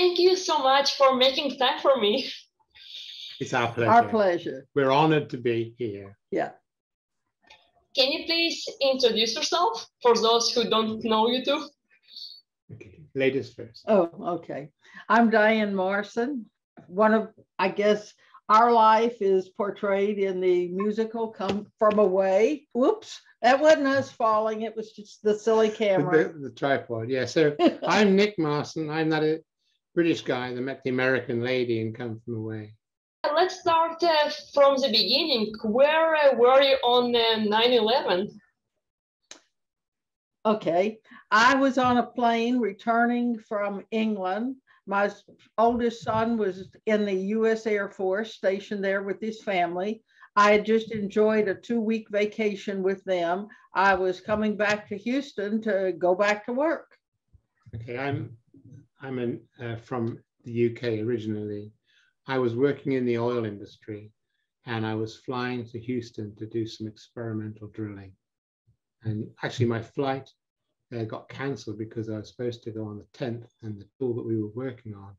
Thank you so much for making time for me. It's our pleasure. Our pleasure. We're honored to be here. Yeah. Can you please introduce yourself for those who don't know you too? Okay, ladies first. Oh, okay. I'm Diane Marson. One of, I guess, our life is portrayed in the musical Come From Away. Whoops, that wasn't us falling. It was just the silly camera. The tripod, yeah. So I'm Nick Marson. I'm not a British guy that met the American lady and Come From Away. Let's start from the beginning. Where were you on 9/11? Okay, I was on a plane returning from England. My oldest son was in the U.S. Air Force, stationed there with his family. I had just enjoyed a 2-week vacation with them. I was coming back to Houston to go back to work. Okay, I'm from the UK originally. I was working in the oil industry, and I was flying to Houston to do some experimental drilling. And actually, my flight got cancelled because I was supposed to go on the 10th, and the tool that we were working on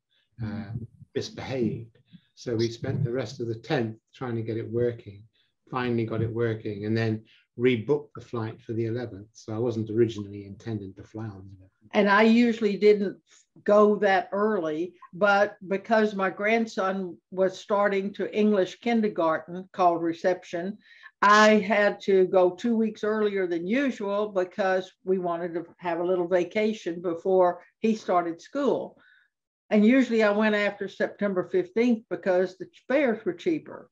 misbehaved. So we spent the rest of the 10th trying to get it working, finally got it working, and then rebooked the flight for the 11th. So I wasn't originally intending to fly on the 11th. And I usually didn't go that early, but because my grandson was starting to English kindergarten called reception, I had to go 2 weeks earlier than usual because we wanted to have a little vacation before he started school. And usually I went after September 15th because the fares were cheaper.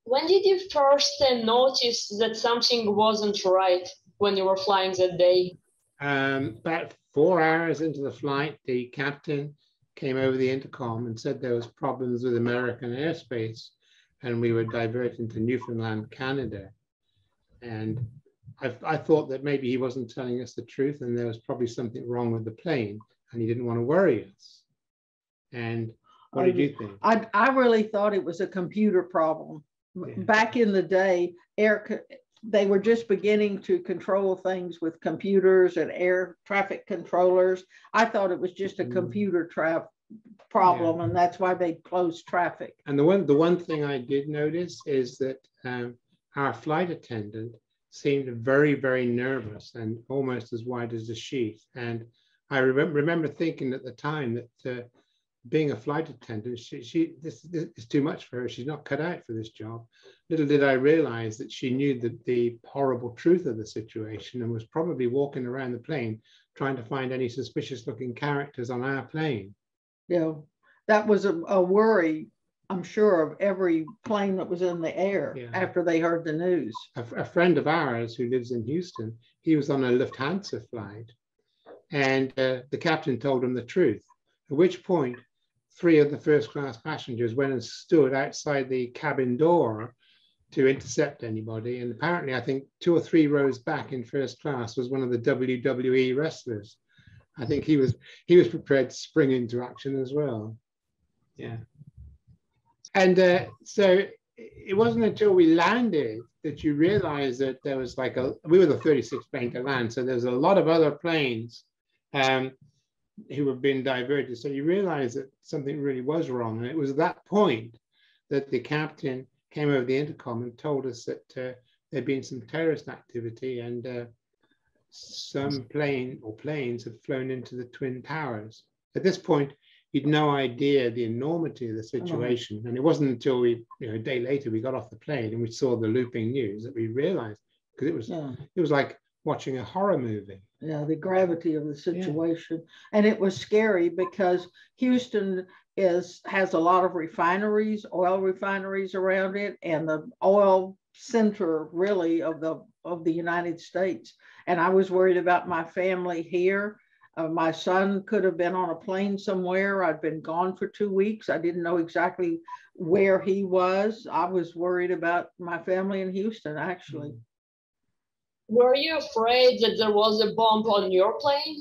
When did you first notice that something wasn't right when you were flying that day? About 4 hours into the flight, the captain came over the intercom and said there was problems with American airspace, and we were diverting to Newfoundland, Canada. And I thought that maybe he wasn't telling us the truth, and there was probably something wrong with the plane, and he didn't want to worry us. And what did you think? I really thought it was a computer problem. Yeah. Back in the day, they were just beginning to control things with computers and air traffic controllers. I thought it was just a computer problem, and that's why they closed traffic. And the one thing I did notice is that our flight attendant seemed very, very nervous and almost as white as a sheet. And I remember thinking at the time that being a flight attendant, this is too much for her. She's not cut out for this job. Little did I realize that she knew the horrible truth of the situation and was probably walking around the plane trying to find any suspicious looking characters on our plane. Yeah, that was a worry, I'm sure, of every plane that was in the air after they heard the news. A friend of ours who lives in Houston, he was on a Lufthansa flight, and the captain told him the truth, at which point 3 of the first class passengers went and stood outside the cabin door to intercept anybody. And apparently, I think 2 or 3 rows back in first class was one of the WWE wrestlers. I think he was prepared to spring into action as well. Yeah. And so it wasn't until we landed that you realized that there was we were the 36th plane to land. So there's a lot of other planes who were being diverted. So you realize that something really was wrong. And it was at that point that the captain came over the intercom and told us that there'd been some terrorist activity, and some planes had flown into the Twin Towers. At this point, you'd no idea the enormity of the situation. And it wasn't until a day later, we got off the plane and we saw the looping news that we realized, because it was like watching a horror movie. Yeah, the gravity of the situation. And it was scary because Houston has a lot of refineries, oil refineries around it, and the oil center really of the United States. And I was worried about my family here. My son could have been on a plane somewhere. I'd been gone for 2 weeks. I didn't know exactly where he was. I was worried about my family in Houston, actually. Were you afraid that there was a bomb on your plane?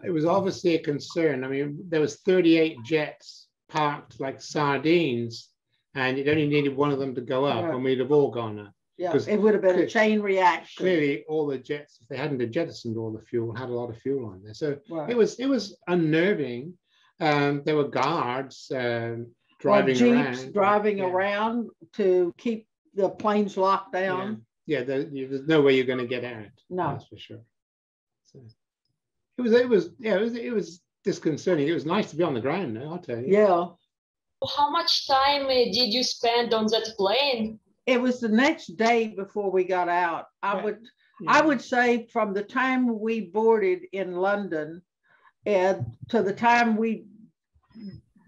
It was obviously a concern. I mean, there was 38 jets parked like sardines, and it only needed one of them to go up, and we'd have all gone up. Yeah, it would have been a chain reaction. Clearly, all the jets, if they hadn't jettisoned all the fuel, had a lot of fuel on there. So it was unnerving. There were guards driving around to keep the planes locked down. Yeah, there's no way you're going to get out. No, that's for sure. So it was disconcerting. It was nice to be on the ground, though, I'll tell you. Yeah. How much time did you spend on that plane? It was the next day before we got out. I would say from the time we boarded in London and to the time we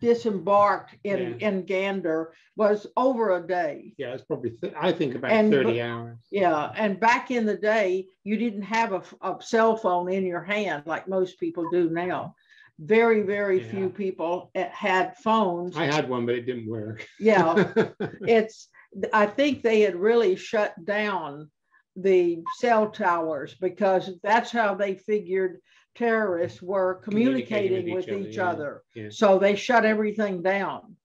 disembarked in Gander was over a day. Yeah, it's probably, I think about 30 hours. Yeah, and back in the day, you didn't have a cell phone in your hand like most people do now. Very, very few people had phones. I had one, but it didn't work. Yeah, I think they had really shut down the cell towers because that's how they figured terrorists were communicating with each other. Yeah. So they shut everything down.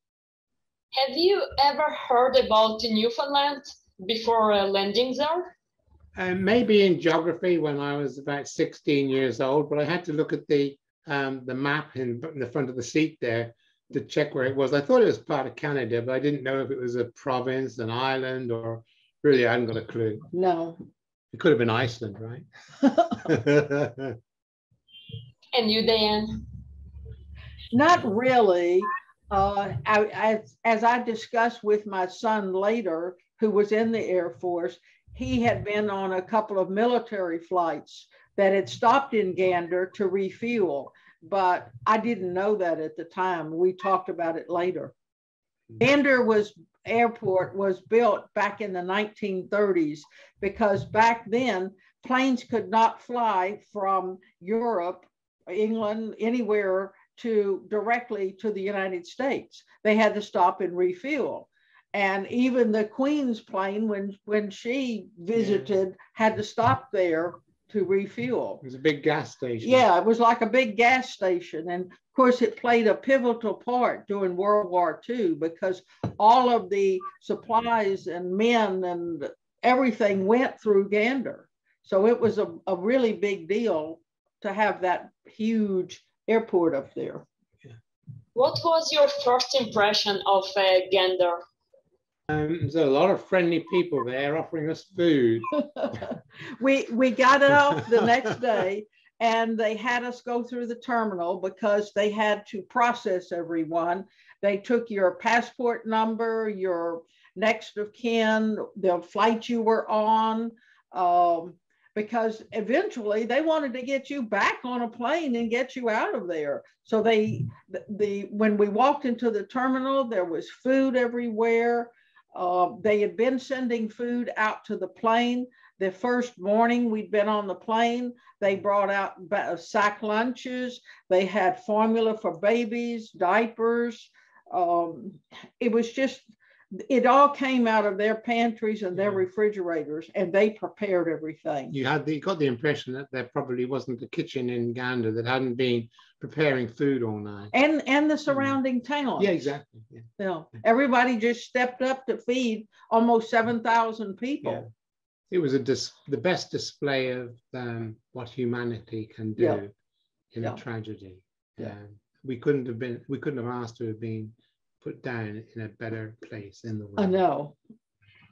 Have you ever heard about Newfoundland before landing there? Maybe in geography when I was about 16 years old, but I had to look at the map in the front of the seat there to check where it was. I thought it was part of Canada, but I didn't know if it was a province, an island, or really I hadn't got a clue. No. It could have been Iceland, right? And you, Diane? Not really. As I discussed with my son later, who was in the Air Force, he had been on a couple of military flights that had stopped in Gander to refuel, but I didn't know that at the time. We talked about it later. Gander Airport was built back in the 1930s because back then planes could not fly from Europe, England, anywhere directly to the United States. They had to stop and refuel. And even the Queen's plane, when she visited, had to stop there to refuel. It was a big gas station. Yeah, it was like a big gas station. And of course, it played a pivotal part during World War II because all of the supplies and men and everything went through Gander. So it was a really big deal to have that huge airport up there. Yeah. What was your first impression of Gander? There's a lot of friendly people there offering us food. We got off the next day and they had us go through the terminal because they had to process everyone. They took your passport number, your next of kin, the flight you were on, because eventually they wanted to get you back on a plane and get you out of there. So when we walked into the terminal, there was food everywhere. They had been sending food out to the plane. The first morning we'd been on the plane, they brought out sack lunches. They had formula for babies, diapers. It all came out of their pantries and their refrigerators, and they prepared everything. You got the impression that there probably wasn't a kitchen in Gander that hadn't been preparing food all night. And the surrounding towns. Yeah, exactly. Yeah. Everybody just stepped up to feed almost 7,000 people. Yeah. It was the best display of what humanity can do in a tragedy. Yeah. We couldn't have asked to have been put down in a better place in the world. I know.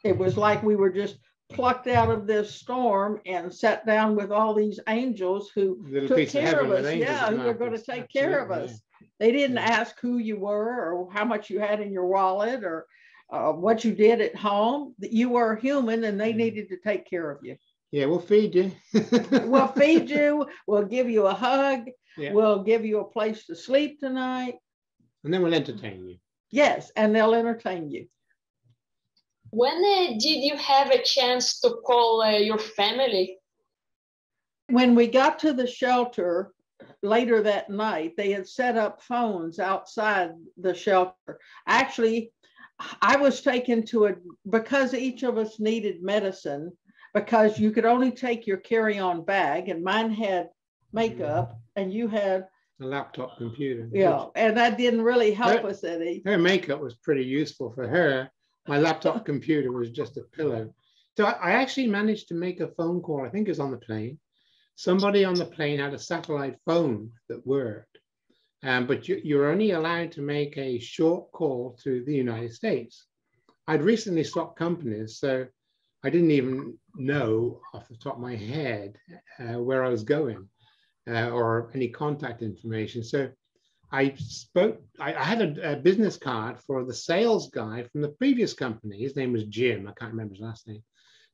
It was like we were just plucked out of this storm and sat down with all these angels who took care of us. Yeah, who were going to take care of us. They didn't ask who you were or how much you had in your wallet or what you did at home. You were human and they needed to take care of you. Yeah, we'll feed you. We'll feed you. We'll give you a hug. Yeah. We'll give you a place to sleep tonight. And then we'll entertain you. Yes, and they'll entertain you. When did you have a chance to call your family? When we got to the shelter later that night, they had set up phones outside the shelter. Actually, I was taken to because each of us needed medicine, because you could only take your carry-on bag, and mine had makeup, and you had a laptop computer. Yeah, and that didn't really help us any. Her makeup was pretty useful for her. My laptop computer was just a pillow. So I actually managed to make a phone call. I think it was on the plane. Somebody on the plane had a satellite phone that worked, but you're only allowed to make a short call to the United States. I'd recently swapped companies, so I didn't even know off the top of my head where I was going or any contact information. So I had a business card for the sales guy from the previous company. His name was Jim. I can't remember his last name.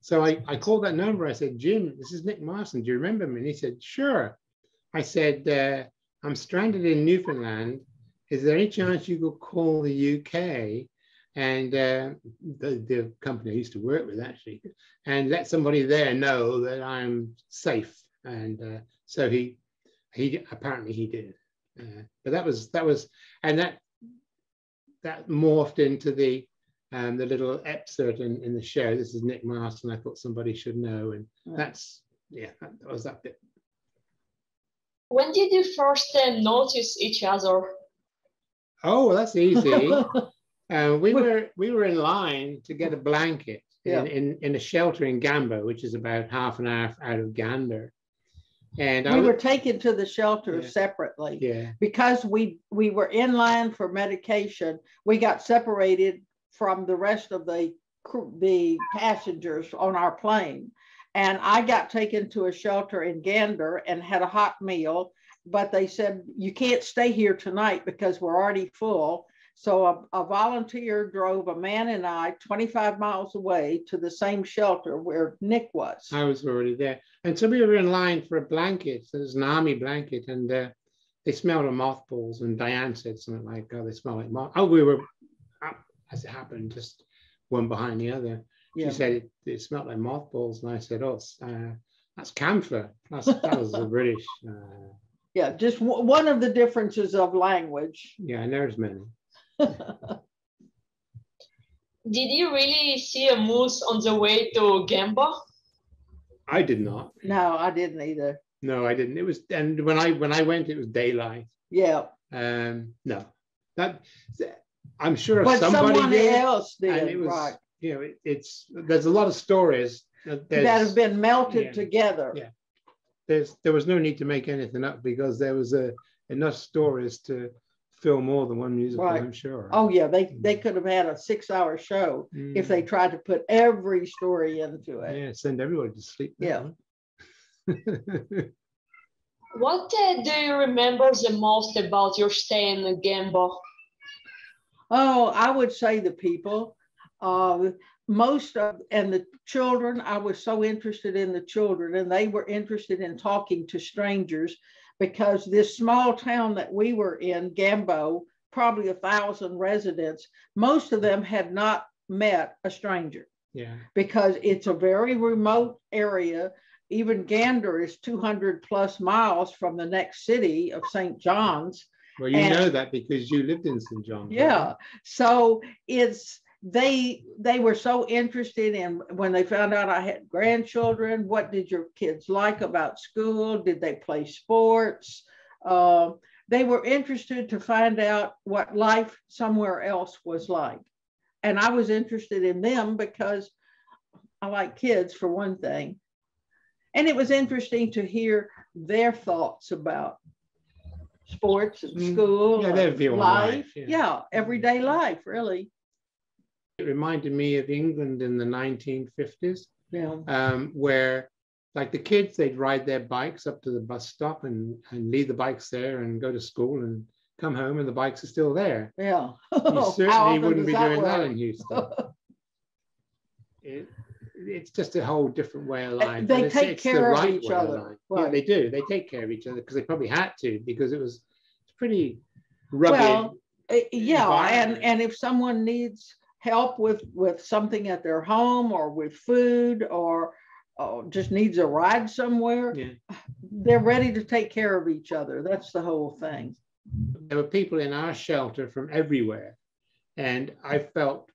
So I called that number. I said, Jim, this is Nick Marson. Do you remember me? And he said, sure. I said, I'm stranded in Newfoundland. Is there any chance you could call the UK and the company I used to work with, actually, and let somebody there know that I'm safe? And so he apparently he did. But that was, and that morphed into the little excerpt in the show. This is Nick Marson. I thought somebody should know, and that's that was that bit. When did you first notice each other? Oh, that's easy. We were in line to get a blanket in a shelter in Gambo, which is about half an hour out of Gander. And we were taken to the shelter separately. Yeah. Because we were in line for medication, we got separated from the rest of the passengers on our plane. And I got taken to a shelter in Gander and had a hot meal, but they said, you can't stay here tonight because we're already full. So a volunteer drove a man and I 25 miles away to the same shelter where Nick was. I was already there. And so we were in line for a blanket. So it was an army blanket, and they smelled of mothballs. And Diane said something like, oh, they smell like mothballs. Oh, we were, as it happened, just one behind the other. She said it smelled like mothballs. And I said, oh, that's camphor. That was the British. Yeah, just one of the differences of language. Yeah, and there's many. Did you really see a moose on the way to Gambo? I did not. No, I didn't either. No, I didn't. It was, and when I went, it was daylight. Yeah. No, that I'm sure but somebody someone did, else did. and it was, right. You know, there's a lot of stories that have been melted together. Yeah. There was no need to make anything up because there was enough stories to fill more than one musical, right. I'm sure. Oh yeah, they could have had a 6-hour show if they tried to put every story into it. Yeah, send everybody to sleep. Yeah. What do you remember the most about your stay in Gambo? Oh, I would say the people. And the children. I was so interested in the children, and they were interested in talking to strangers. Because this small town that we were in, Gambo, probably 1,000 residents, most of them had not met a stranger. Yeah. Because it's a very remote area. Even Gander is 200 plus miles from the next city of St. John's. Well, you know that because you lived in St. John's. Yeah. Right? So they were so interested in, when they found out I had grandchildren, what did your kids like about school? Did they play sports? They were interested to find out what life somewhere else was like. And I was interested in them because I like kids, for one thing. And it was interesting to hear their thoughts about sports and school, their view on life. Yeah, everyday life, really. It reminded me of England in the 1950s, where, like, the kids, they'd ride their bikes up to the bus stop and leave the bikes there and go to school and come home, and the bikes are still there. Yeah. You certainly wouldn't be doing that in Houston. It's just a whole different way of life. They take care of each other. Right. Yeah, they do. They take care of each other because they probably had to, because it's pretty rugged. Well, and if someone needs help with something at their home or with food or just needs a ride somewhere, they're ready to take care of each other. That's the whole thing. There were people in our shelter from everywhere, and I felt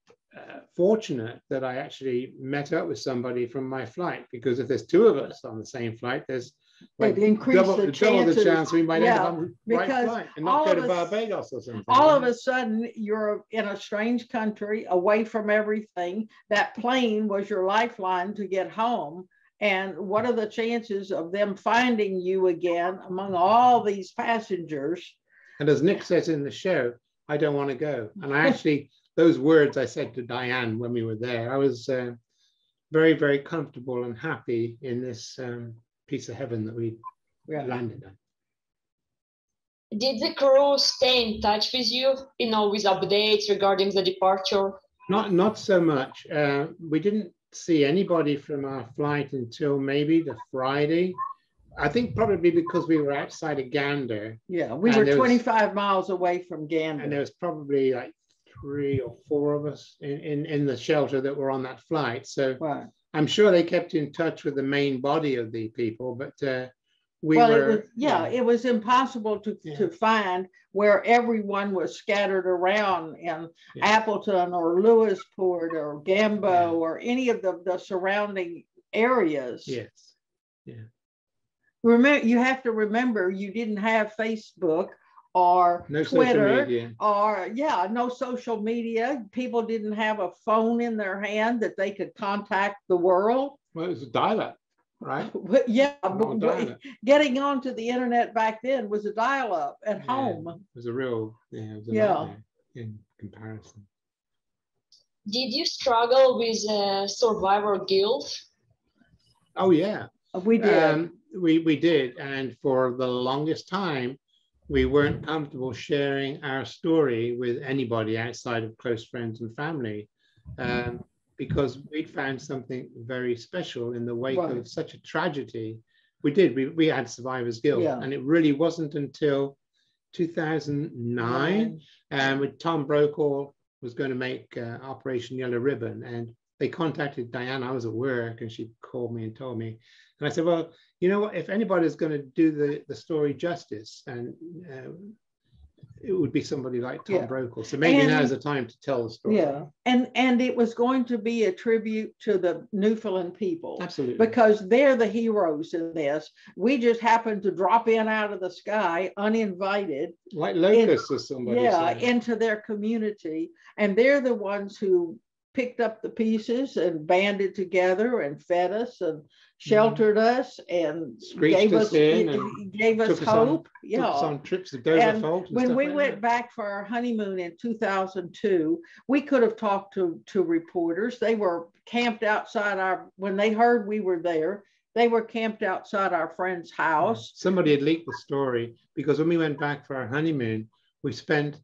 fortunate that I actually met up with somebody from my flight, because if there's two of us on the same flight, there's like it increased the chances. Double the chance we might end up on the right because flight and not go to Barbados or something. All of a sudden, you're in a strange country, away from everything. That plane was your lifeline to get home. And what are the chances of them finding you again among all these passengers? And as Nick says in the show, I don't want to go. And I actually, those words I said to Diane when we were there, I was very, very comfortable and happy in this piece of heaven that we landed on. Did the crew stay in touch with you, with updates regarding the departure? Not so much. We didn't see anybody from our flight until maybe the Friday. I think probably because we were outside of Gander. Yeah, we were 25 miles away from Gander. And there was probably like 3 or 4 of us in the shelter that were on that flight. So I'm sure they kept in touch with the main body of the people, but it was impossible to find where everyone was scattered around in Appleton or Lewisport or Gambo or any of the surrounding areas. Yes. Yeah. Remember, you have to remember, you didn't have Facebook or Twitter or no social media. People didn't have a phone in their hand that they could contact the world. Well, it was a dial-up, right? But getting onto the internet back then was a dial-up at home. It was a real nightmare in comparison. Did you struggle with survivor guilt? Oh yeah, we did. We did, and for the longest time, we weren't comfortable sharing our story with anybody outside of close friends and family, because we'd found something very special in the wake of such a tragedy. We had survivor's guilt, and it really wasn't until 2009, when Tom Brokaw was going to make Operation Yellow Ribbon, and they contacted Diane. I was at work, and she called me and told me, and I said, well, you know what, if anybody's going to do the story justice, and it would be somebody like Tom Brokaw. So maybe now's the time to tell the story. Yeah, and it was going to be a tribute to the Newfoundland people. Absolutely. Because they're the heroes in this. We just happened to drop in out of the sky, uninvited. Like locusts or somebody. Yeah, into their community. And they're the ones who picked up the pieces and banded together and fed us and sheltered us and gave us hope. Took us on trips to Dover Fault. When we went back for our honeymoon in 2002, we could have talked to reporters. They were camped outside when they heard we were there, they were camped outside our friend's house. Somebody had leaked the story, because when we went back for our honeymoon, we spent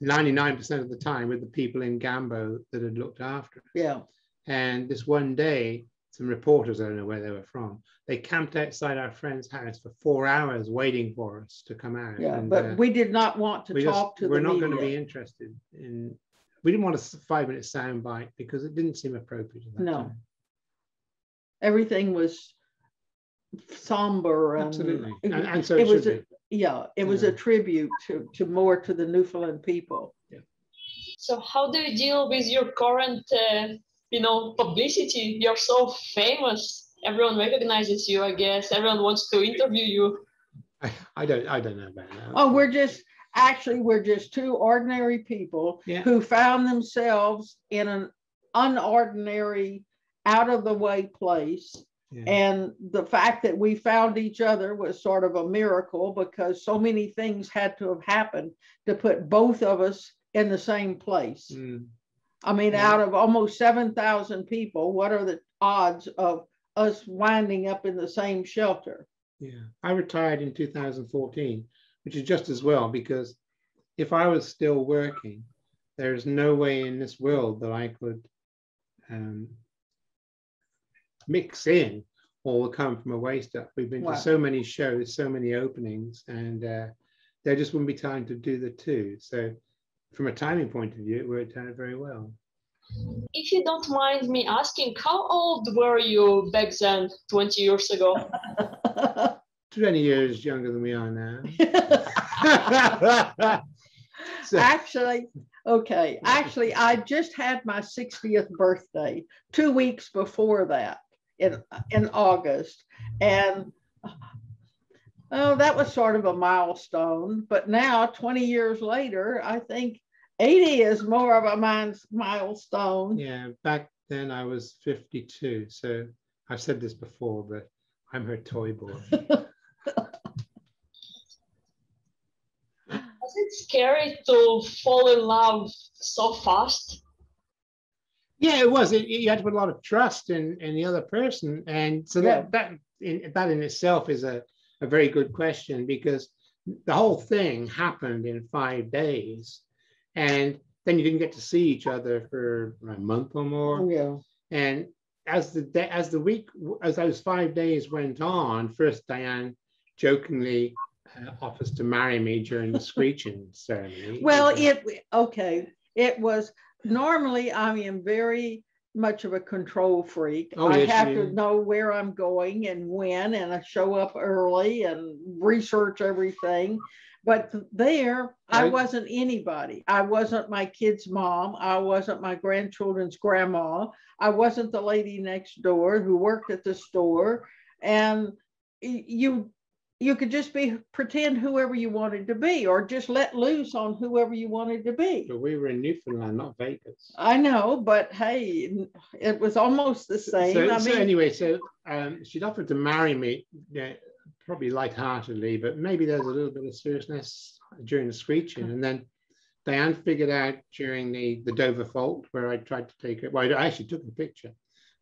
99% of the time with the people in Gambo that had looked after us. Yeah. And this one day, some reporters, I don't know where they were from, they camped outside our friend's house for 4 hours waiting for us to come out. Yeah, but we did not want to talk to the media. We're not going to be interested in, we didn't want a 5-minute soundbite because it didn't seem appropriate at that time. Everything was somber. Absolutely. And so it should be. It was a tribute to more to the Newfoundland people. Yeah. So how do you deal with your current, publicity? You're so famous. Everyone recognizes you, I guess. Everyone wants to interview you. I don't know about that. Oh, we're just 2 ordinary people who found themselves in an unordinary, out of the way place. Yeah. And the fact that we found each other was sort of a miracle, because so many things had to have happened to put both of us in the same place. I mean, out of almost 7,000 people, what are the odds of us winding up in the same shelter? Yeah, I retired in 2014, which is just as well, because if I was still working, there's no way in this world that I could mix in all the come from away stuff. We've been to so many shows, so many openings, and there just wouldn't be time to do the 2. So from a timing point of view, it worked out very well. If you don't mind me asking, how old were you back then, 20 years ago? 20 years younger than we are now. Actually, I just had my 60th birthday 2 weeks before that, in August, and Oh, that was sort of a milestone. But now, 20 years later, I think 80 is more of a milestone. Yeah, back then I was 52. So I've said this before, but I'm her toy boy. Was it scary to fall in love so fast? Yeah, it was. You had to put a lot of trust in the other person, and so that in itself is a very good question, because the whole thing happened in 5 days, and then you didn't get to see each other for a month or more. Yeah. And as those 5 days went on, first Diane jokingly offers to marry me during the screeching ceremony. Well, it was, normally I am very much of a control freak. I have to know where I'm going and when, and I show up early and research everything. But there, I wasn't anybody. I wasn't my kid's mom. I wasn't my grandchildren's grandma. I wasn't the lady next door who worked at the store. And you could just pretend whoever you wanted to be, or just let loose on whoever you wanted to be. But we were in Newfoundland, not Vegas. I know, but hey, it was almost the same. So she'd offered to marry me, probably lightheartedly, but maybe there's a little bit of seriousness during the screeching. And then Diane figured out during the Dover Fault, where I tried to take her, well, I actually took a picture,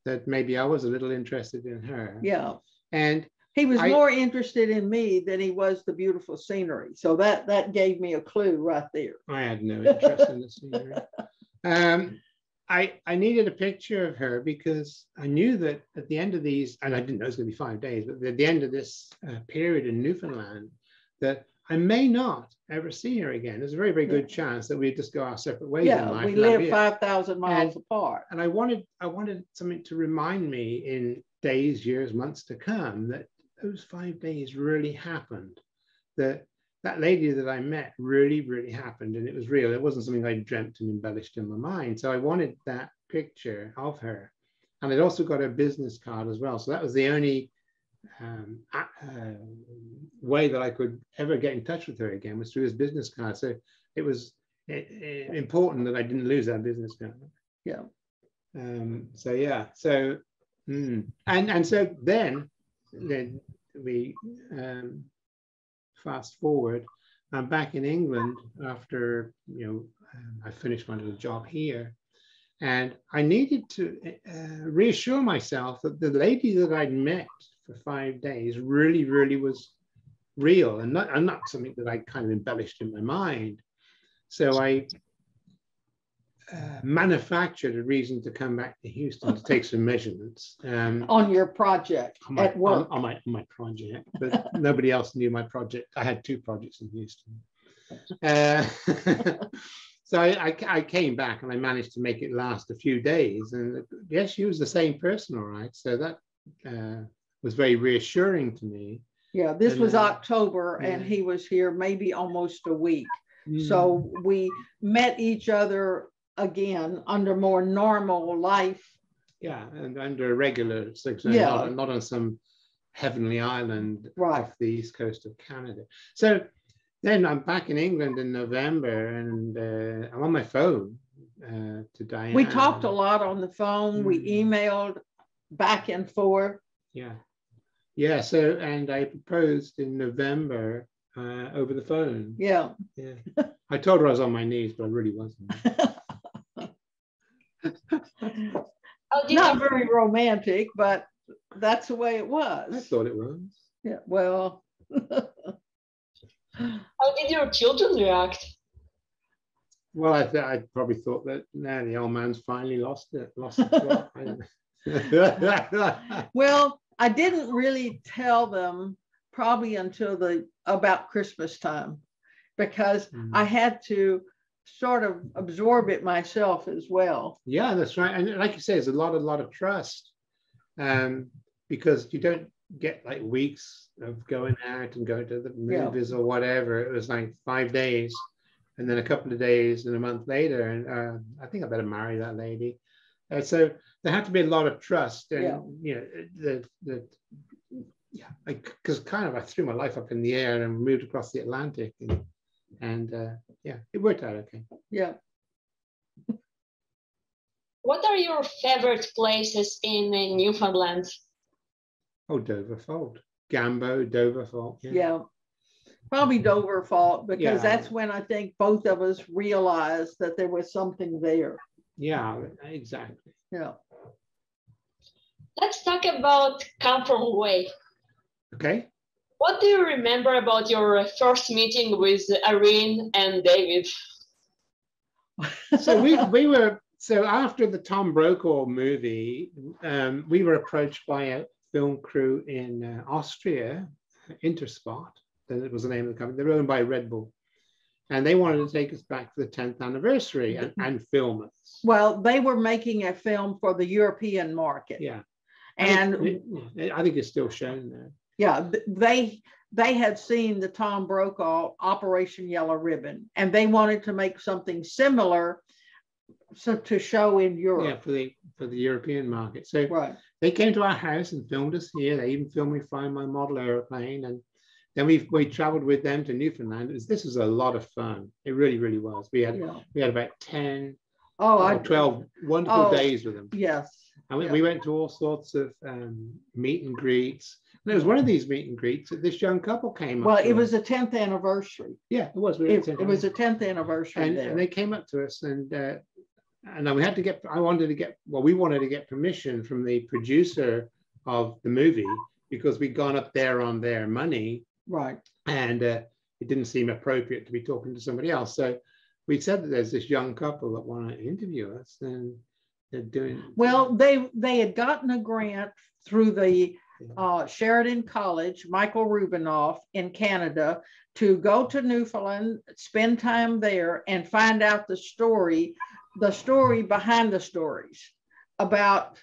that maybe I was a little interested in her. Yeah. And he was more interested in me than he was the beautiful scenery. So that gave me a clue right there. I had no interest in the scenery. I needed a picture of her because I knew that at the end of these, and I didn't know it was going to be 5 days, but at the end of this period in Newfoundland, that I may not ever see her again. There's a very, very good chance that we'd just go our separate ways in life. We live 5,000 miles apart. And I wanted something to remind me in days, years, months to come that those 5 days really happened. That lady that I met really, really happened, and it was real. It wasn't something I dreamt and embellished in my mind. So I wanted that picture of her. And I'd also got her business card as well. So that was the only way that I could ever get in touch with her again, was through his business card. So it was important that I didn't lose that business card. Yeah. And so then we fast forward. I'm back in England after I finished my little job here, and I needed to reassure myself that the lady that I'd met for 5 days really, really was real, and not something that I kind of embellished in my mind. So I manufactured a reason to come back to Houston to take some measurements on your project at work. On my project, but nobody else knew my project. I had 2 projects in Houston. So I came back and I managed to make it last a few days. And yes, she was the same person, all right. So that was very reassuring to me. Yeah, this was October, and he was here maybe almost a week. So we met each other again under more normal life. Yeah, and under a regular situation, not on some heavenly island off the east coast of Canada. So then I'm back in England in November, and I'm on my phone to Diane. We talked a lot on the phone. We emailed back and forth. Yeah. So, and I proposed in November over the phone. Yeah. I told her I was on my knees, but I really wasn't. Not very romantic, but that's the way it was. I thought it was. Yeah, well. How did your children react? Well, I probably thought that now the old man's finally lost the plot. Well, I didn't really tell them probably until about Christmas time, because I had to sort of absorb it myself as well. Yeah, that's right. And like you say, there's a lot of trust, because you don't get like weeks of going out and going to the movies or whatever. It was like 5 days, and then a couple of days and a month later, and I think I better marry that lady. So there had to be a lot of trust, and yeah, because kind of I threw my life up in the air and moved across the Atlantic, and yeah, it worked out okay. Yeah. What are your favorite places in Newfoundland? Oh, Dover Fault, Gambo, Dover Fault. Yeah. Yeah. Probably Dover Fault, because Yeah. that's when I think both of us realized that there was something there. Yeah, exactly. Yeah. Let's talk about Come From Away. Okay. What do you remember about your first meeting with Irene and David? So we were, so after the Tom Brokaw movie, we were approached by a film crew in Austria, Interspot, that was the name of the company. They were owned by Red Bull. And they wanted to take us back for the 10th anniversary and film us. Well, they were making a film for the European market. Yeah. And I think it's still shown there. yeah, they had seen the Tom Brokaw Operation Yellow Ribbon, and they wanted to make something similar to show in Europe. Yeah, for the European market. So right. They came to our house and filmed us here. They even filmed me flying my model airplane, and then we traveled with them to Newfoundland. This was a lot of fun. It really, really was. We had about 10 or 12 wonderful days with them. Yes. And we went to all sorts of meet and greets. And there was one of these meet and greets that this young couple came up. Well, it was a 10th anniversary. Yeah, it was. It was a 10th anniversary. And they came up to us, and we had to get. We wanted to get permission from the producer of the movie, because we'd gone up there on their money. Right. And it didn't seem appropriate to be talking to somebody else. So we said that there's this young couple that want to interview us, and they're doing. Well, they had gotten a grant through the Sheridan College, Michael Rubinoff in Canada, to go to Newfoundland, spend time there, and find out the story behind the stories about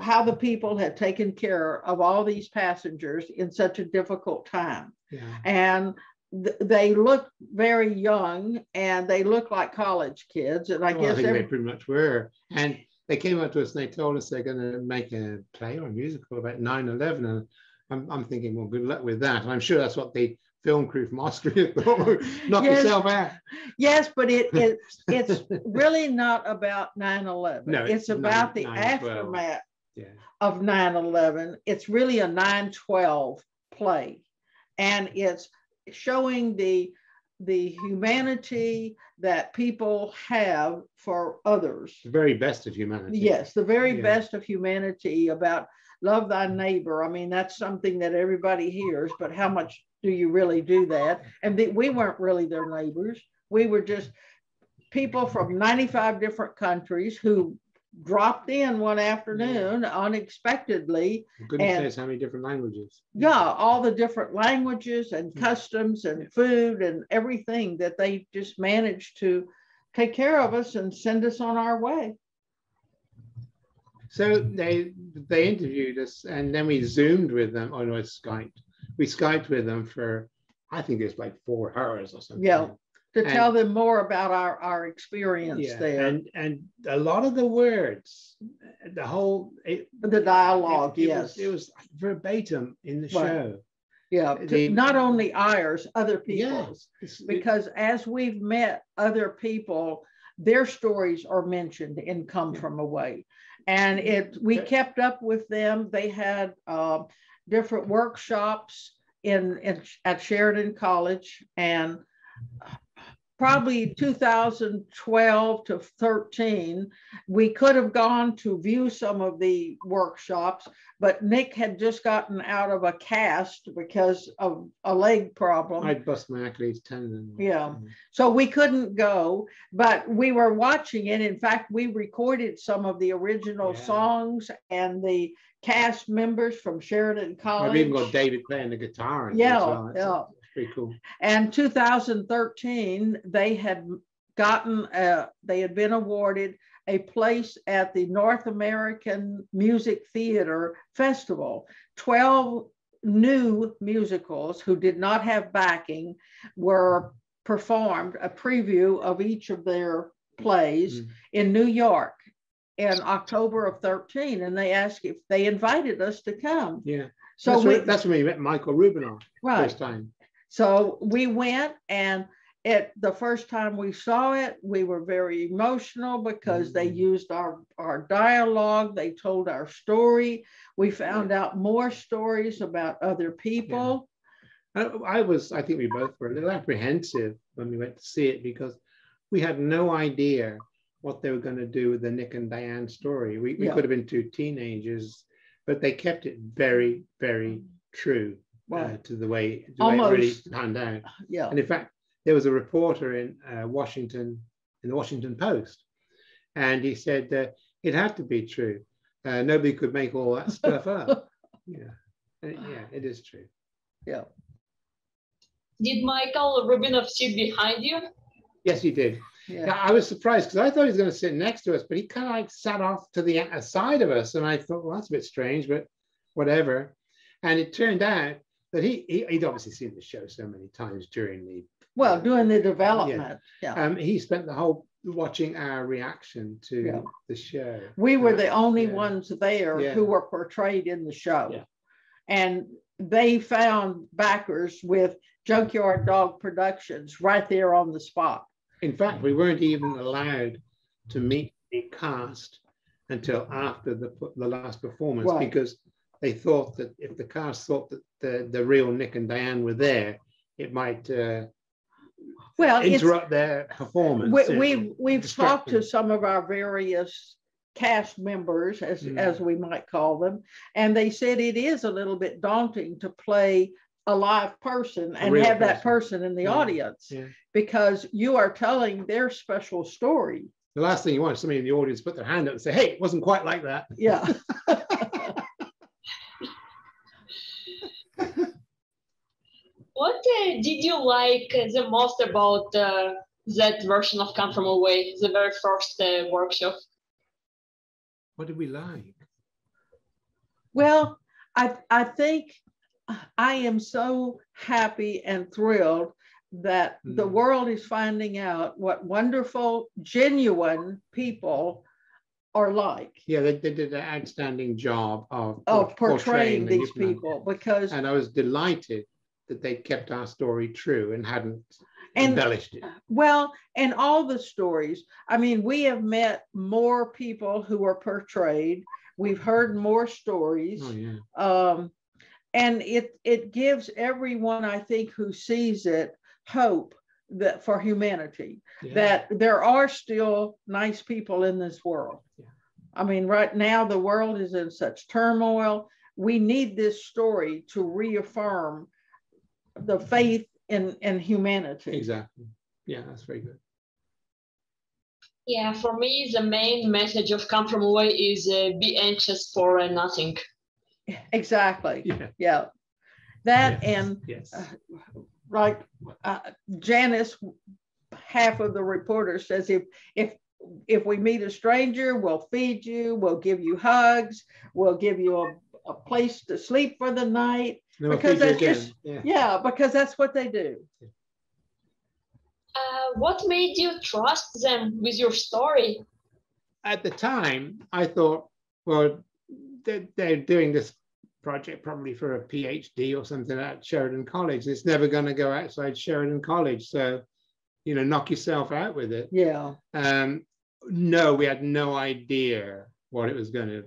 how the people had taken care of all these passengers in such a difficult time. Yeah. And they look very young, and they look like college kids. And I guess they pretty much were. And they came up to us and they told us they're going to make a play or a musical about 9/11. And I'm thinking, well, good luck with that. And I'm sure that's what the film crew from Austria thought. Knock yourself out. Yes, but it's really not about 9/11. No, it's about the 9/12. aftermath of 9/11. It's really a 9/12 play, and it's showing the humanity that people have for others. The very best of humanity. Yes, the very best of humanity, about love thy neighbor. I mean, that's something that everybody hears, but how much do you really do that? And we weren't really their neighbors. We were just people from 95 different countries who dropped in one afternoon unexpectedly. Goodness knows how many different languages. Yeah, all the different languages and customs and food and everything, that they just managed to take care of us and send us on our way. So they interviewed us, and then we Zoomed with them. Oh no, it's Skyped. We Skyped with them for, I think it's like 4 hours or something. Yeah. To tell them more about our experience there. And a lot of the words, the dialogue, it was verbatim in the show. Yeah, not only ours, other people's. Because as we've met other people, their stories are mentioned in Come From Away. And we kept up with them. They had different workshops at Sheridan College, and probably 2012 to 13, we could have gone to view some of the workshops, but Nick had just gotten out of a cast because of a leg problem. I'd bust my Achilles tendon. Yeah, so we couldn't go, but we were watching it. In fact, we recorded some of the original songs, and the cast members from Sheridan College. I've even got David playing the guitar. Yeah. Pretty cool. And 2013, they had been awarded a place at the North American Music Theater Festival. 12 new musicals who did not have backing were performed, a preview of each of their plays in New York in October of 13. And they asked if they invited us to come. Yeah. So that's when we met Michael Rubinoff first time. So we went, and the first time we saw it, we were very emotional because they used our dialogue. They told our story. We found out more stories about other people. I think we both were a little apprehensive when we went to see it because we had no idea what they were going to do with the Nick and Diane story. We could have been two teenagers, but they kept it very, very true to the way it really panned out. Yeah. And in fact, there was a reporter in Washington, in the Washington Post, and he said it had to be true. Nobody could make all that stuff up. It is true. Yeah. Did Michael Rubinoff sit behind you? Yes, he did. Yeah. I was surprised because I thought he was going to sit next to us, but he kind of like sat off to the side of us, and I thought, well, that's a bit strange, but whatever. And it turned out that he'd obviously seen the show so many times during the development. He spent the whole watching our reaction to the show. We were the only ones there who were portrayed in the show, and they found backers with Junkyard Dog Productions right there on the spot. In fact, we weren't even allowed to meet the cast until after the last performance because they thought that if the cast thought that the real Nick and Diane were there, it might interrupt their performance. We've talked to some of our various cast members, as we might call them, and they said it is a little bit daunting to play a live person and have that person in the audience because you are telling their special story. The last thing you want is somebody in the audience put their hand up and say, hey, it wasn't quite like that. Yeah. What did you like the most about that version of Come From Away, the very first workshop? What did we like? Well, I think I am so happy and thrilled that the world is finding out what wonderful, genuine people are like. Yeah, they did an outstanding job of portraying these people and I was delighted that they kept our story true and hadn't embellished it. Well, and all the stories. I mean, we have met more people who were portrayed. We've heard more stories. And it gives everyone, I think, who sees it hope that for humanity, that there are still nice people in this world. I mean, right now the world is in such turmoil. We need this story to reaffirm the faith in humanity. Exactly. Yeah, that's very good. Yeah, for me, the main message of Come From Away is be anxious for nothing. Exactly. Yeah. That and Janice, half of the reporter says if we meet a stranger, we'll feed you, we'll give you hugs, we'll give you a place to sleep for the night. Because that's just because that's what they do. What made you trust them with your story? At the time, I thought, well, they're doing this project probably for a PhD or something at Sheridan College. It's never going to go outside Sheridan College. So, knock yourself out with it. Yeah. No, we had no idea what it was going to.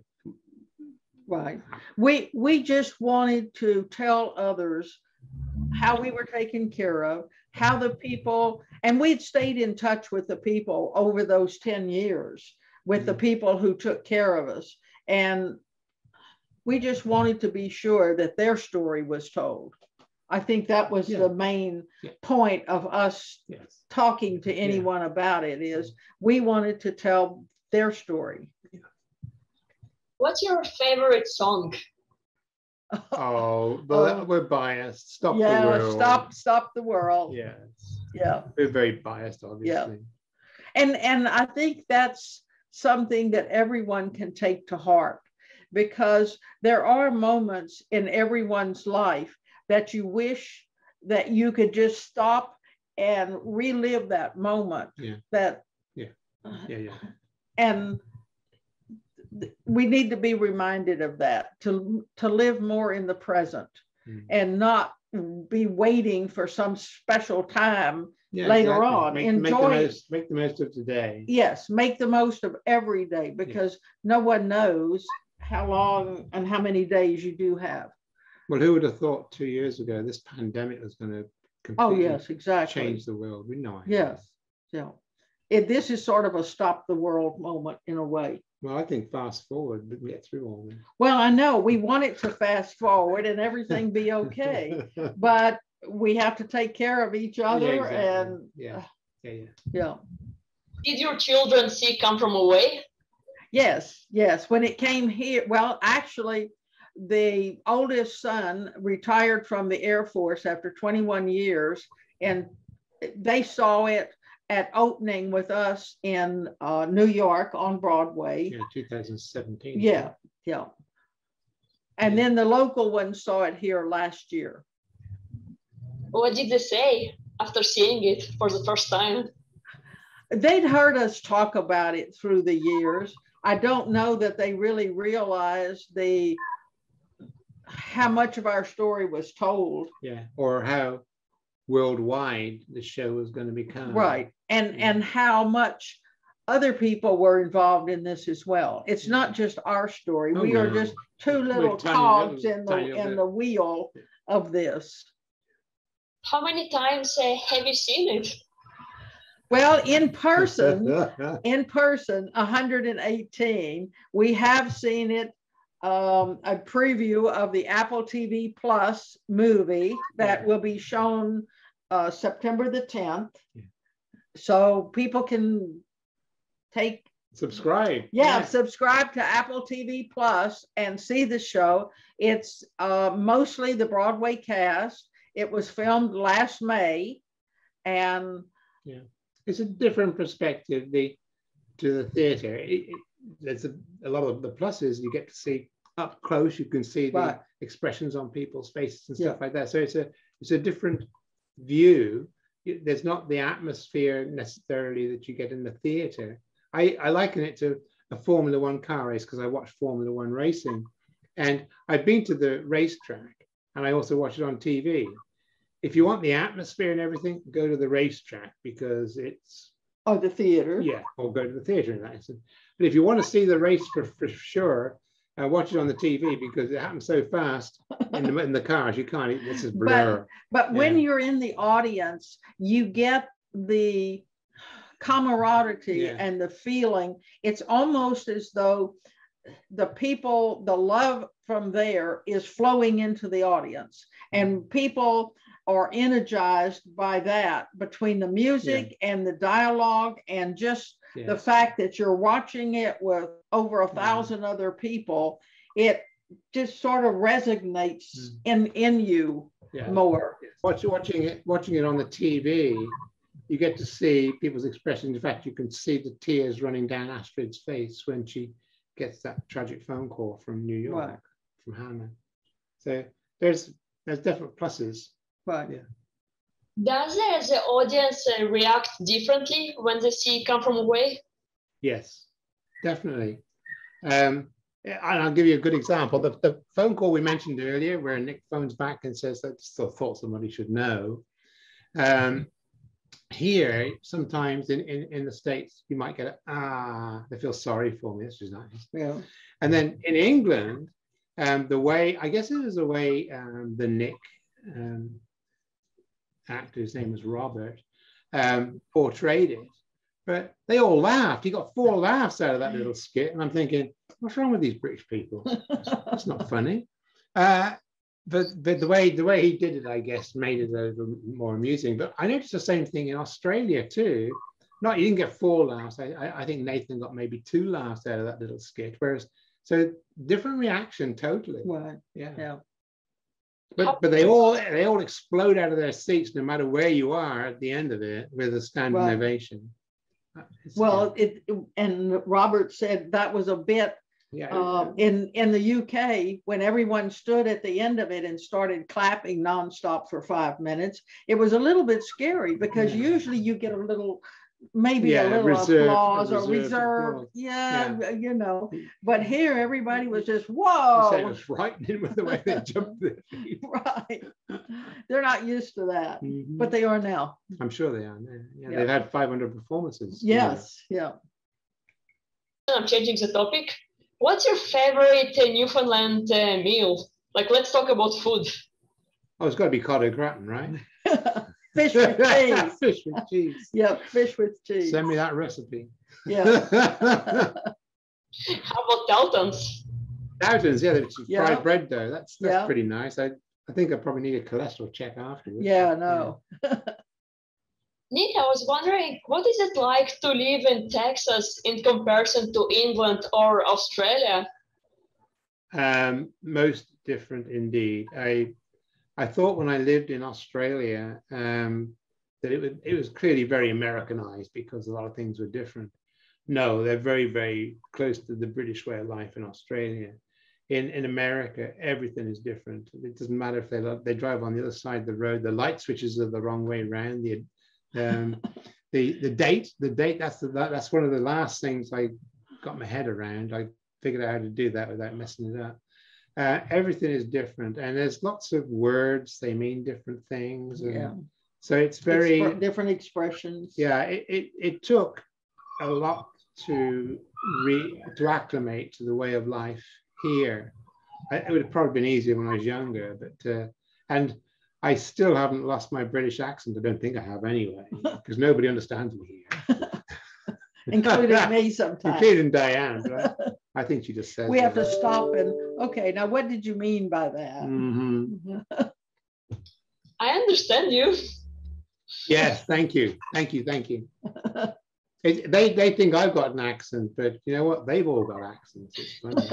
Right. We just wanted to tell others how we were taken care of, how the people, and we'd stayed in touch with the people over those 10 years with the people who took care of us. And we just wanted to be sure that their story was told. I think that was the main point of us talking to anyone about it is we wanted to tell their story. What's your favorite song? We're biased. Stop the World. Stop the World. Yes. Yeah. We're very biased, obviously. Yeah. And I think that's something that everyone can take to heart because there are moments in everyone's life that you wish that you could just stop and relive that moment. And we need to be reminded of that, to live more in the present and not be waiting for some special time later on. Make the most of today. Yes, make the most of every day, because no one knows how long and how many days you do have. Well, who would have thought 2 years ago this pandemic was going to completely change the world? We know. Yes. Yeah. This is sort of a stop the world moment in a way. Well, I think fast forward, but we get through all this. Well, I know we want it to fast forward and everything be okay, but we have to take care of each other. And Did your children see Come From Away? Yes. When it came here, well, actually, the oldest son retired from the Air Force after 21 years, and they saw it at opening with us in New York on Broadway. Yeah, 2017. Yeah. And then the local one saw it here last year. What did they say after seeing it for the first time? They'd heard us talk about it through the years. I don't know that they really realized how much of our story was told. Yeah, or how worldwide the show was going to become. Right. And how much other people were involved in this as well. It's not just our story. We are just two little cogs in the wheel of this. How many times have you seen it? Well, in person, 118. We have seen it, a preview of the Apple TV Plus movie that will be shown September the 10th. So people can subscribe. Subscribe to Apple TV Plus and see the show. It's mostly the Broadway cast. It was filmed last May, and it's a different perspective to the theater. There's a lot of the pluses you get to see up close. You can see the expressions on people's faces and stuff like that. So it's a different view. There's not the atmosphere necessarily that you get in the theater. I liken it to a Formula One car race because I watch Formula One racing, and I've been to the racetrack and I also watch it on TV. If you want the atmosphere and everything, go to the racetrack because it's the theater. Yeah, or go to the theater in that instance. But if you want to see the race for sure, watch it on the TV because it happens so fast in the cars. You can't. This is blur. But when you're in the audience, you get the camaraderie and the feeling. It's almost as though the love from there is flowing into the audience, and people are energized by that, between the music and the dialogue and just the fact that you're watching it with over 1,000 other people. It just sort of resonates in you more. Watching it on the TV, you get to see people's expressions. In fact, you can see the tears running down Astrid's face when she gets that tragic phone call from New York, from Hannah. So there's definite pluses. Right. Yeah. Does the audience react differently when they see Come From Away? Yes, definitely. And I'll give you a good example. The phone call we mentioned earlier, where Nick phones back and says, "I still thought somebody should know." Here, sometimes in the States, you might get they feel sorry for me. This is nice. Yeah. And then in England, the way the Nick actor, his name was Robert, portrayed it, but they all laughed. He got 4 laughs out of that little skit, and I'm thinking, what's wrong with these British people? That's not funny. But the way he did it, I guess, made it a little more amusing. But I noticed the same thing in Australia too. He didn't get 4 laughs. I think Nathan got maybe 2 laughs out of that little skit. So different reaction totally. Right. Yeah. But they all explode out of their seats, no matter where you are at the end of it, with a standing ovation. And Robert said that was a bit in the UK, when everyone stood at the end of it and started clapping nonstop for 5 minutes. It was a little bit scary because usually you get a little maybe a little applause or reserve. Applause. Yeah, you know. But here, everybody was just, whoa. It was frightening with the way they jumped their feet. Right. They're not used to that, but they are now. I'm sure they are now. Yeah, they've had 500 performances. Yes, yeah. I'm changing the topic. What's your favorite Newfoundland meal? Like, let's talk about food. Oh, it's got to be cod au gratin, right? Fish with cheese. Fish with cheese. Yeah, fish with cheese. Send me that recipe. Yeah. How about Daltons? Daltons, yeah, it's fried bread dough. That's pretty nice. I think I probably need a cholesterol check afterwards. Yeah, no. Nick, I was wondering, what is it like to live in Texas in comparison to England or Australia? Most different indeed. I thought when I lived in Australia that it was clearly very Americanized because a lot of things were different. No, they're very, very close to the British way of life in Australia. In America, everything is different. It doesn't matter if they drive on the other side of the road. The light switches are the wrong way around. The date. That's one of the last things I got my head around. I figured out how to do that without messing it up. Everything is different, and there's lots of words. They mean different things. So it's very different expressions. Yeah, it took a lot to acclimate to the way of life here. It would have probably been easier when I was younger, but and I still haven't lost my British accent. I don't think I have anyway, because nobody understands me here. Including me sometimes. Including Diane, right? I think she just said. We have to stop and, okay, now what did you mean by that? I understand you. Yes, thank you. Thank you. They think I've got an accent, but you know what? They've all got accents. It's funny.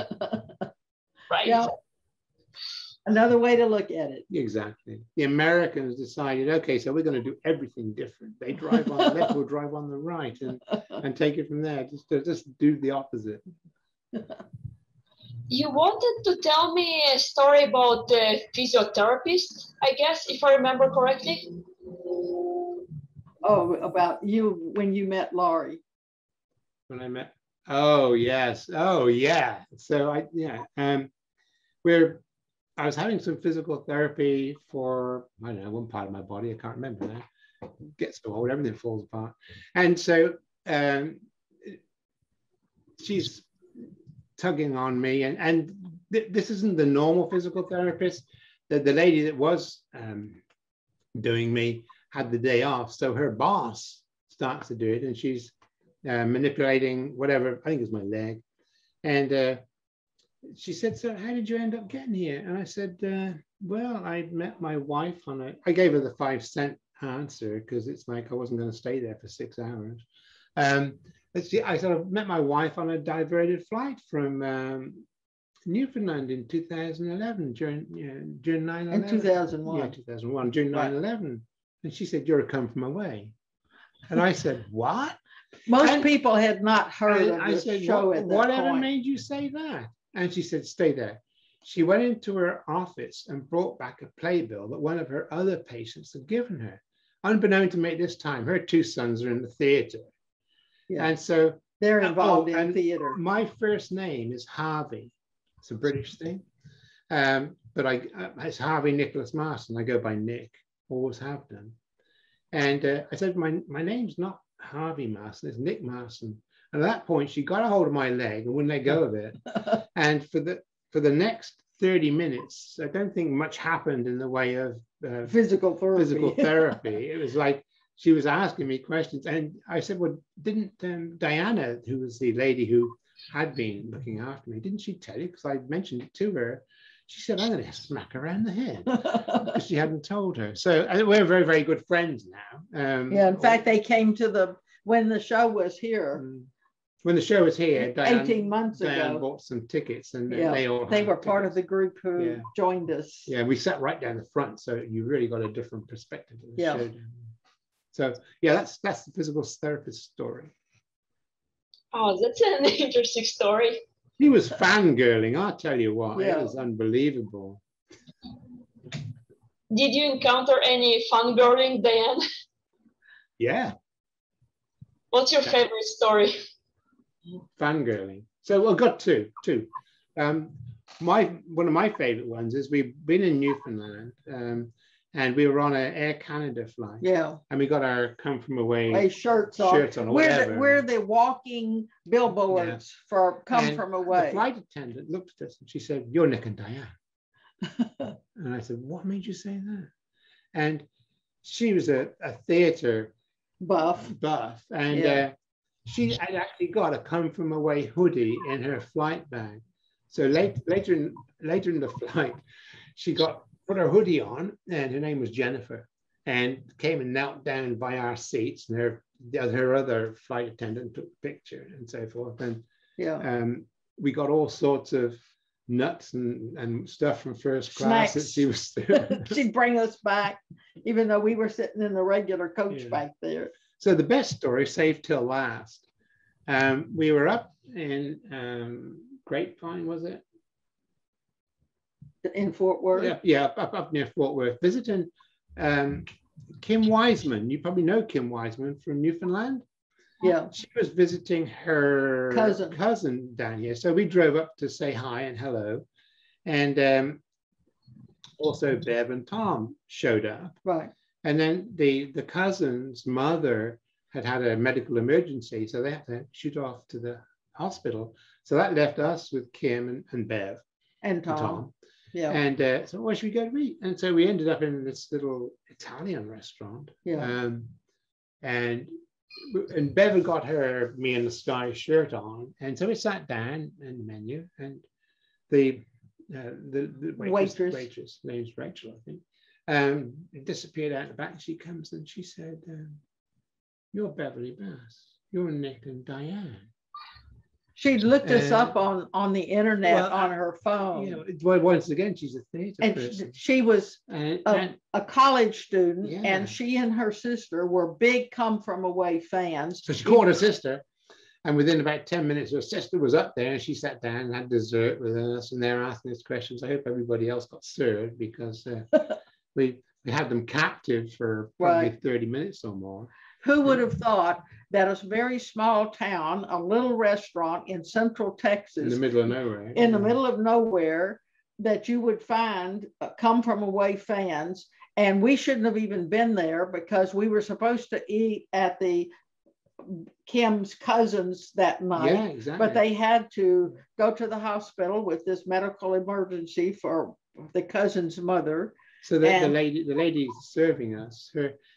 Right. Yeah. Another way to look at it. Exactly. The Americans decided, okay, so we're going to do everything different. They drive on the left, we'll drive on the right, and take it from there. Just do the opposite. You wanted to tell me a story about the physiotherapist, I guess, if I remember correctly. Oh, about you when you met Laurie. When I met, oh yes, oh yeah. So I was having some physical therapy for, I don't know, one part of my body. I can't remember now. It gets so old, everything falls apart. And so she's tugging on me, and this isn't the normal physical therapist. The lady that was doing me had the day off, so her boss starts to do it, and she's manipulating whatever, I think it's my leg. And she said, so how did you end up getting here? And I said, well, I met my wife I gave her the 5-cent answer because it's like I wasn't going to stay there for 6 hours. I sort of met my wife on a diverted flight from Newfoundland in 2011 during 9/11. In 2001. Yeah, 2001, during 9/11. And she said, you're a come from away. And I said, what? Most people had not heard of this show at that whatever point. made you say that? And she said, stay there. She went into her office and brought back a playbill that one of her other patients had given her. Unbeknown to me at this time, her 2 sons are in the theater. Yeah. And so they're involved in theater. My first name is Harvey. It's a British thing. But it's Harvey Nicholas Marson. I go by Nick, always have done. And I said, my name's not Harvey Marson, it's Nick Marson. And at that point, she got a hold of my leg and wouldn't let go of it. And for the next 30 minutes, I don't think much happened in the way of physical therapy. It was like she was asking me questions. And I said, well, didn't Diana, who was the lady who had been looking after me, didn't she tell you? Because I mentioned it to her. She said, I'm going to smack her around the head because she hadn't told her. So we're very, very good friends now. Yeah, in fact, they came to when the show was here. When the show was here, Diane, 18 months Diane ago, bought some tickets, and they were part of the group who joined us. Yeah, we sat right down the front, so you really got a different perspective of the show. So that's the physical therapist story. Oh, that's an interesting story. He was fangirling, I'll tell you what, it was unbelievable. Did you encounter any fangirling, Diane? Yeah. What's your favorite story? Fangirling. So I've got two. One of my favorite ones is we've been in Newfoundland, and we were on an Air Canada flight. Yeah. And we got our come from away shirts on. Or whatever. We're the walking billboards for come from away. The flight attendant looked at us and she said, "You're Nick and Diane." And I said, "What made you say that?" And she was a theater buff, and she had actually got a come from away hoodie in her flight bag. So later in the flight, she put her hoodie on, and her name was Jennifer, and came and knelt down by our seats, and her other flight attendant took a picture and so forth. And we got all sorts of nuts and stuff from first class that she was she'd bring us back, even though we were sitting in the regular coach back there. So the best story, saved till last. We were up in Grapevine, was it? In Fort Worth? Yeah, up near Fort Worth, visiting Kim Wiseman. You probably know Kim Wiseman from Newfoundland. Yeah. She was visiting her cousin down here. So we drove up to say hi and hello. And also Bev and Tom showed up. Right. And then the cousin's mother had a medical emergency, so they had to shoot off to the hospital. So that left us with Kim and Bev. And Tom. Yeah. And so where should we go to eat? And so we ended up in this little Italian restaurant. Yeah. And Bev had got her Me in the Sky shirt on. And so we sat down in the menu, and the waitress, name's Rachel, I think, disappeared out the back. She comes and she said, "You're Beverly Bass. You're Nick and Diane." She'd looked us up on the internet on her phone. You know, once again, she's a theater person. She was a college student, and she and her sister were big Come From Away fans. So she called her sister, and within about 10 minutes, her sister was up there, and she sat down and had dessert with us, and they were asking us questions. I hope everybody else got served, because we had them captive for probably 30 minutes or more. Who would have thought that a very small town, a little restaurant in central Texas, in the middle of nowhere, that you would find Come From Away fans? And we shouldn't have even been there, because we were supposed to eat at the Kim's cousins that night. Yeah, exactly. But they had to go to the hospital with this medical emergency for the cousin's mother. So the lady serving us,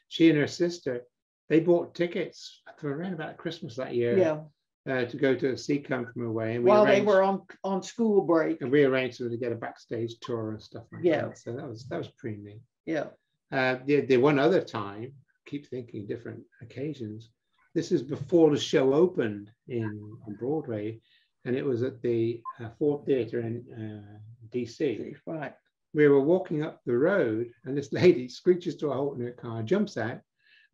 she and her sister, they bought tickets for around about Christmas that year. To go to see Come From Away. And they were on school break. And we arranged to get a backstage tour and stuff like that. So that was pretty neat. Yeah. The one other time, keep thinking different occasions. This is before the show opened on Broadway, and it was at the Ford Theatre in DC. Right. We were walking up the road, and this lady screeches to a halt in her car, jumps out,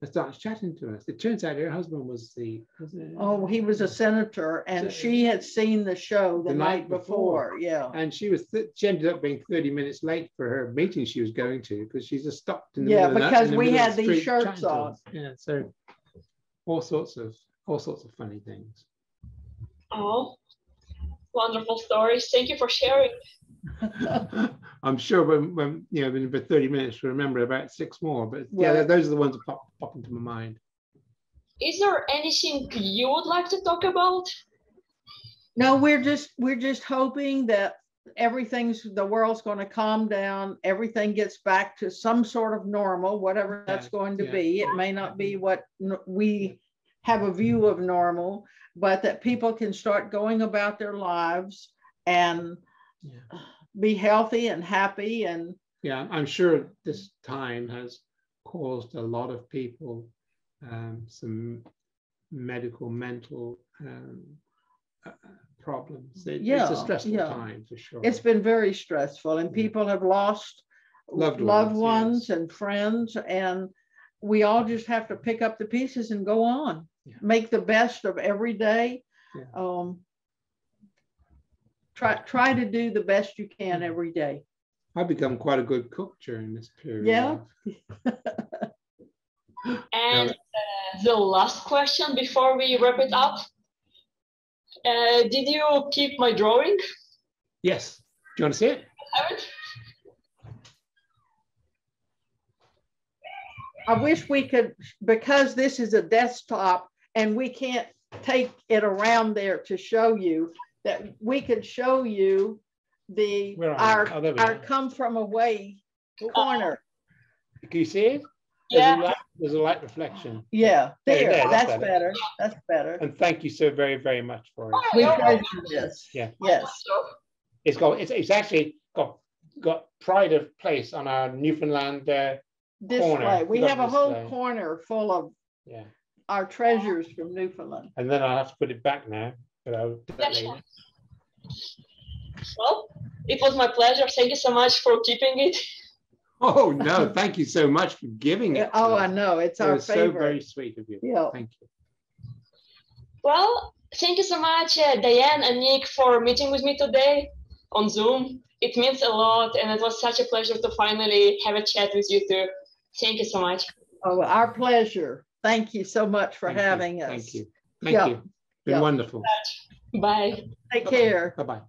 and starts chatting to us. It turns out her husband was he was a senator, and she had seen the show the night before. Yeah. And she ended up being 30 minutes late for her meeting she was going to, because she just stopped in the middle of the because we had these shirts on. Yeah, so all sorts of funny things. Oh, wonderful stories. Thank you for sharing. I'm sure when in about 30 minutes we'll remember about 6 more, but those are the ones that pop into my mind. Is there anything you would like to talk about? No, we're just hoping that the world's going to calm down, everything gets back to some sort of normal, whatever that's going to be. It may not be what we have a view of normal, but that people can start going about their lives and be healthy and happy. And I'm sure this time has caused a lot of people some mental problems. It's a stressful time for sure. It's been very stressful, and people have lost loved ones and friends, and we all just have to pick up the pieces and go on. Make the best of every day. Try to do the best you can every day. I've become quite a good cook during this period. Yeah. And the last question before we wrap it up. Did you keep my drawing? Yes. Do you want to see it? Have it? I wish we could, because this is a desktop and we can't take it around there to show you, that we could show you the our come from away corner. Can you see it? Yeah. There's a light reflection. Yeah, there. That's better. better. That's better. And thank you so very, very much for it. We treasure this. Yeah. Yes. It's actually got pride of place on our Newfoundland display. corner. We have a whole corner full of our treasures from Newfoundland. And then I'll have to put it back now. But I'll do that later. Well, it was my pleasure. Thank you so much for keeping it. Oh no, thank you so much for giving it. Oh, I know. It's our favorite. So very sweet of you. Yeah. Thank you. Well, thank you so much, Diane and Nick, for meeting with me today on Zoom. It means a lot, and it was such a pleasure to finally have a chat with you two. Thank you so much. Oh, our pleasure. Thank you so much for having us. Thank you. Thank you. It's been wonderful. Bye. Take care. Bye-bye.